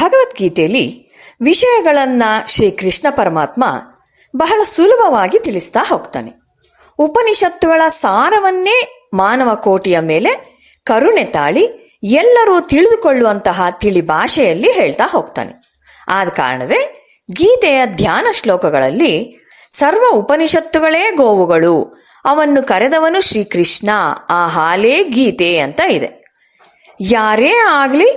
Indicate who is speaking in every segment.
Speaker 1: ಭಗವದ್ಗೀತೆಯಲ್ಲಿ ವಿಷಯಗಳನ್ನ ಶ್ರೀಕೃಷ್ಣ ಪರಮಾತ್ಮ ಬಹಳ ಸುಲಭವಾಗಿ ತಿಳಿಸ್ತಾ ಹೋಗ್ತಾನೆ. ಉಪನಿಷತ್ತುಗಳ ಸಾರವನ್ನೇ ಮಾನವ ಕೋಟಿಯ ಮೇಲೆ ಕರುಣೆ ತಾಳಿ ಎಲ್ಲರೂ ತಿಳಿದುಕೊಳ್ಳುವಂತಹ ತಿಳಿ ಭಾಷೆಯಲ್ಲಿ ಹೇಳ್ತಾ ಹೋಗ್ತಾನೆ. ಆದ ಕಾರಣವೇ ಗೀತೆಯ ಧ್ಯಾನ ಶ್ಲೋಕಗಳಲ್ಲಿ ಸರ್ವ ಉಪನಿಷತ್ತುಗಳೇ ಗೋವುಗಳು, ಅವನ್ನು ಕರೆದವನು ಶ್ರೀಕೃಷ್ಣ, ಆ ಹಾಲೇ ಗೀತೆ ಅಂತ ಇದೆ. ಯಾರೇ ಆಗ್ಲಿ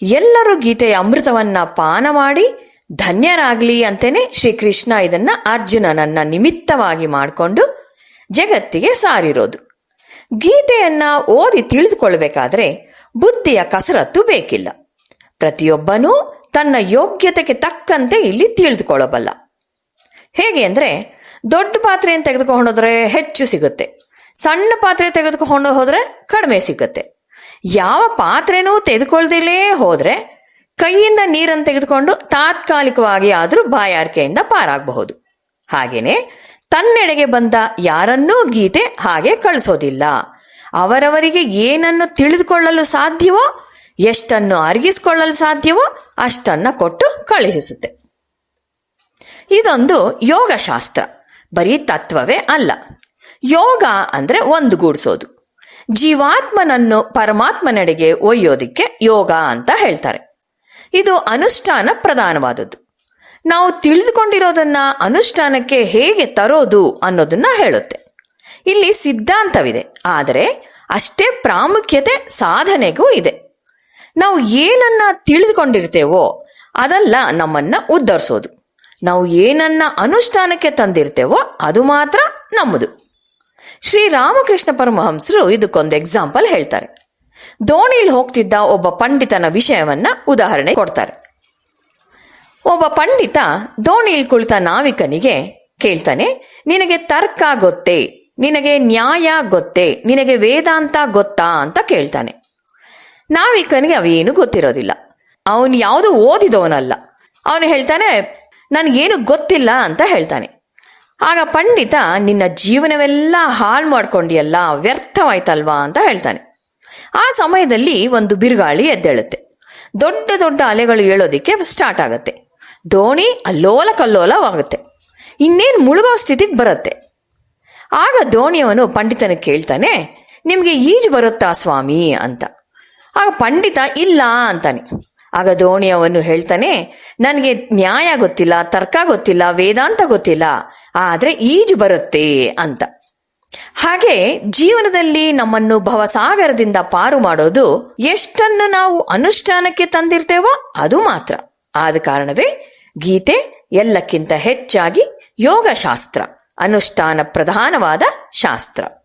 Speaker 1: ಎಲ್ಲರೂ ಗೀತೆಯ ಅಮೃತವನ್ನ ಪಾನ ಮಾಡಿ ಧನ್ಯರಾಗ್ಲಿ ಅಂತೇನೆ ಶ್ರೀಕೃಷ್ಣ ಇದನ್ನ ಅರ್ಜುನನನ್ನ ನಿಮಿತ್ತವಾಗಿ ಮಾಡಿಕೊಂಡು ಜಗತ್ತಿಗೆ ಸಾರಿರೋದು. ಗೀತೆಯನ್ನ ಓದಿ ತಿಳಿದುಕೊಳ್ಬೇಕಾದ್ರೆ ಬುದ್ಧಿಯ ಕಸರತ್ತು ಬೇಕಿಲ್ಲ. ಪ್ರತಿಯೊಬ್ಬನೂ ತನ್ನ ಯೋಗ್ಯತೆಗೆ ತಕ್ಕಂತೆ ಇಲ್ಲಿ ತಿಳಿದುಕೊಳ್ಳಬಲ್ಲ. ಹೇಗೆ ಅಂದ್ರೆ, ದೊಡ್ಡ ಪಾತ್ರೆಯನ್ನು ತೆಗೆದುಕೊಂಡು ಹೋದ್ರೆ ಹೆಚ್ಚು ಸಿಗುತ್ತೆ, ಸಣ್ಣ ಪಾತ್ರೆ ತೆಗೆದುಕೊಂಡು ಹೋದ್ರೆ ಕಡಿಮೆ ಸಿಗುತ್ತೆ. ಯಾವ ಪಾತ್ರೆನೂ ತೆಗೆದುಕೊಳ್ಳದಿಲ್ಲೇ ಹೋದ್ರೆ ಕೈಯಿಂದ ನೀರನ್ನು ತೆಗೆದುಕೊಂಡು ತಾತ್ಕಾಲಿಕವಾಗಿ ಆದ್ರೂ ಬಾಯಾರಿಕೆಯಿಂದ ಪಾರಾಗಬಹುದು. ಹಾಗೇನೆ ತನ್ನೆಡೆಗೆ ಬಂದ ಯಾರನ್ನೂ ಗೀತೆ ಹಾಗೆ ಕಳಿಸೋದಿಲ್ಲ. ಅವರವರಿಗೆ ಏನನ್ನು ತಿಳಿದುಕೊಳ್ಳಲು ಸಾಧ್ಯವೋ, ಎಷ್ಟನ್ನು ಅರಗಿಸಿಕೊಳ್ಳಲು ಸಾಧ್ಯವೋ ಅಷ್ಟನ್ನ ಕೊಟ್ಟು ಕಳುಹಿಸುತ್ತೆ. ಇದೊಂದು ಯೋಗಶಾಸ್ತ್ರ, ಬರೀ ತತ್ವವೇ ಅಲ್ಲ. ಯೋಗ ಅಂದ್ರೆ ಒಂದುಗೂಡಿಸೋದು, ಜೀವಾತ್ಮನನ್ನು ಪರಮಾತ್ಮನೆಡೆಗೆ ಒಯ್ಯೋದಿಕ್ಕೆ ಯೋಗ ಅಂತ ಹೇಳ್ತಾರೆ. ಇದು ಅನುಷ್ಠಾನ ಪ್ರಧಾನವಾದದ್ದು. ನಾವು ತಿಳಿದುಕೊಂಡಿರೋದನ್ನ ಅನುಷ್ಠಾನಕ್ಕೆ ಹೇಗೆ ತರೋದು ಅನ್ನೋದನ್ನ ಹೇಳುತ್ತೆ. ಇಲ್ಲಿ ಸಿದ್ಧಾಂತವಿದೆ, ಆದರೆ ಅಷ್ಟೇ ಪ್ರಾಮುಖ್ಯತೆ ಸಾಧನೆಗೂ ಇದೆ. ನಾವು ಏನನ್ನ ತಿಳಿದುಕೊಂಡಿರ್ತೇವೋ ಅದಲ್ಲ ನಮ್ಮನ್ನ ಉದ್ಧರಿಸೋದು. ನಾವು ಏನನ್ನ ಅನುಷ್ಠಾನಕ್ಕೆ ತಂದಿರ್ತೇವೋ ಅದು ಮಾತ್ರ ನಮ್ಮದು. ಶ್ರೀರಾಮಕೃಷ್ಣ ಪರಮಹಂಸರು ಇದಕ್ಕೊಂದು ಎಕ್ಸಾಂಪಲ್ ಹೇಳ್ತಾರೆ. ದೋಣಿಲಿ ಹೋಗ್ತಿದ್ದ ಒಬ್ಬ ಪಂಡಿತನ ವಿಷಯವನ್ನ ಉದಾಹರಣೆ ಕೊಡ್ತಾರೆ. ಒಬ್ಬ ಪಂಡಿತ ದೋಣಿಲಿ ಕುಳಿತ ನಾವಿಕನಿಗೆ ಕೇಳ್ತಾನೆ, ನಿನಗೆ ತರ್ಕ ಗೊತ್ತೇ, ನಿನಗೆ ನ್ಯಾಯ ಗೊತ್ತೇ, ನಿನಗೆ ವೇದಾಂತ ಗೊತ್ತಾ ಅಂತ ಕೇಳ್ತಾನೆ. ನಾವಿಕನಿಗೆ ಅವೇನು ಗೊತ್ತಿರೋದಿಲ್ಲ, ಅವನು ಯಾವುದು ಓದಿದವನಲ್ಲ. ಅವನು ಹೇಳ್ತಾನೆ, ನನಗೇನು ಗೊತ್ತಿಲ್ಲ ಅಂತ ಹೇಳ್ತಾನೆ. ಆಗ ಪಂಡಿತ, ನಿನ್ನ ಜೀವನವೆಲ್ಲ ಹಾಳು ಮಾಡ್ಕೊಂಡಿಯಲ್ಲ, ವ್ಯರ್ಥವಾಯ್ತಲ್ವಾ ಅಂತ ಹೇಳ್ತಾನೆ. ಆ ಸಮಯದಲ್ಲಿ ಒಂದು ಬಿರುಗಾಳಿ ಎದ್ದೇಳುತ್ತೆ. ದೊಡ್ಡ ದೊಡ್ಡ ಅಲೆಗಳು ಏಳೋದಿಕ್ಕೆ ಸ್ಟಾರ್ಟ್ ಆಗತ್ತೆ. ದೋಣಿ ಅಲ್ಲೋಲ ಕಲ್ಲೋಲವಾಗುತ್ತೆ, ಇನ್ನೇನು ಮುಳುಗೋ ಸ್ಥಿತಿಗೆ ಬರುತ್ತೆ. ಆಗ ದೋಣಿಯವನು ಪಂಡಿತನ ಕೇಳ್ತಾನೆ, ನಿಮ್ಗೆ ಈಜು ಬರುತ್ತಾ ಸ್ವಾಮಿ ಅಂತ. ಆಗ ಪಂಡಿತ ಇಲ್ಲ ಅಂತಾನೆ. ಆಗ ದೋಣಿಯವನು ಹೇಳ್ತಾನೆ, ನನಗೆ ನ್ಯಾಯ ಗೊತ್ತಿಲ್ಲ, ತರ್ಕ ಗೊತ್ತಿಲ್ಲ, ವೇದಾಂತ ಗೊತ್ತಿಲ್ಲ, ಆದ್ರೆ ಈಜು ಬರುತ್ತೆ ಅಂತ. ಹಾಗೆ ಜೀವನದಲ್ಲಿ ನಮ್ಮನ್ನು ಭವಸಾಗರದಿಂದ ಪಾರು ಮಾಡೋದು ಎಷ್ಟನ್ನು ನಾವು ಅನುಷ್ಠಾನಕ್ಕೆ ತಂದಿರ್ತೇವೋ ಅದು ಮಾತ್ರ. ಆದ ಕಾರಣವೇ ಗೀತೆ ಎಲ್ಲಕ್ಕಿಂತ ಹೆಚ್ಚಾಗಿ ಯೋಗಶಾಸ್ತ್ರ, ಅನುಷ್ಠಾನ ಪ್ರಧಾನವಾದ ಶಾಸ್ತ್ರ.